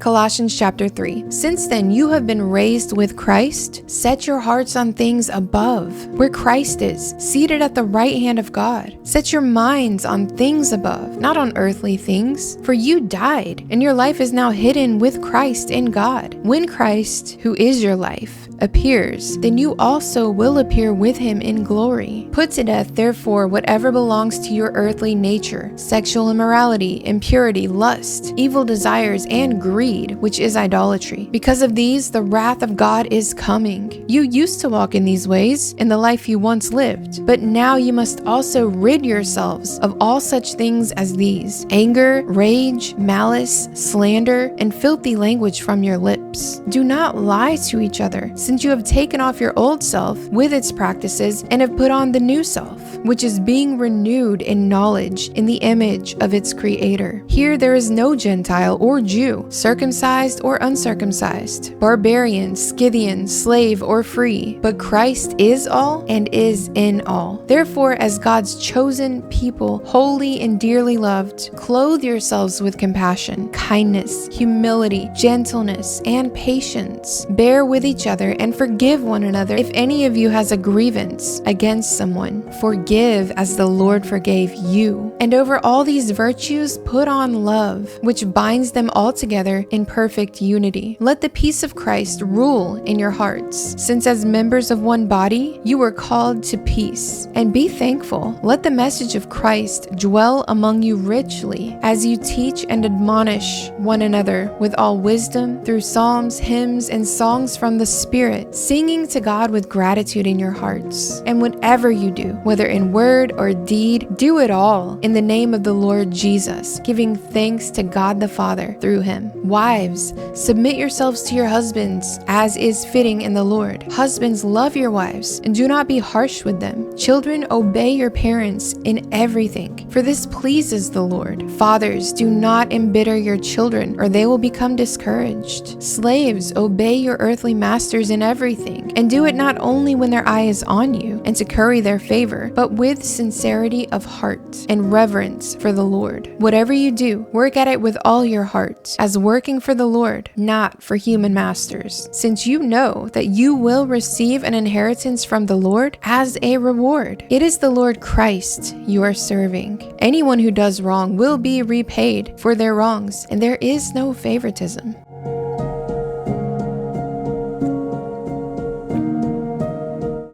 Colossians Chapter 3. Since then you have been raised with Christ. Set your hearts on things above, where Christ is, seated at the right hand of God. Set your minds on things above, not on earthly things. For you died, and your life is now hidden with Christ in God. When Christ, who is your life, appears, then you also will appear with him in glory. Put to death, therefore, whatever belongs to your earthly nature: sexual immorality, impurity, lust, evil desires, and greed, which is idolatry. Because of these, the wrath of God is coming. You used to walk in these ways in the life you once lived, but now you must also rid yourselves of all such things as these: anger, rage, malice, slander, and filthy language from your lips. Do not lie to each other, since you have taken off your old self with its practices and have put on the new self, which is being renewed in knowledge in the image of its creator. Here there is no Gentile or Jew, circumcised or uncircumcised, barbarian, Scythian, slave or free, but Christ is all and is in all. Therefore, as God's chosen people, holy and dearly loved, clothe yourselves with compassion, kindness, humility, gentleness, and patience. Bear with each other and forgive one another if any of you has a grievance against someone. Forgive as the Lord forgave you. And over all these virtues put on love, which binds them all together in perfect unity. Let the peace of Christ rule in your hearts, since as members of one body you were called to peace. And be thankful. Let the message of Christ dwell among you richly, as you teach and admonish one another with all wisdom through psalms, hymns, and songs from the Spirit, singing to God with gratitude in your hearts. And whatever you do, whether in word or deed, do it all in the name of the Lord Jesus, giving thanks to God the Father through him. Wives, submit yourselves to your husbands, as is fitting in the Lord. Husbands, love your wives, and do not be harsh with them. Children, obey your parents in everything, for this pleases the Lord. Fathers, do not embitter your children, or they will become discouraged. Slaves, obey your earthly masters in everything, and do it not only when their eye is on you, and to curry their favor, but with sincerity of heart and reverence for the Lord. Whatever you do, work at it with all your heart, as working for the Lord, not for human masters, since you know that you will receive an inheritance from the Lord as a reward. It is the Lord Christ you are serving. Anyone who does wrong will be repaid for their wrongs, and there is no favoritism.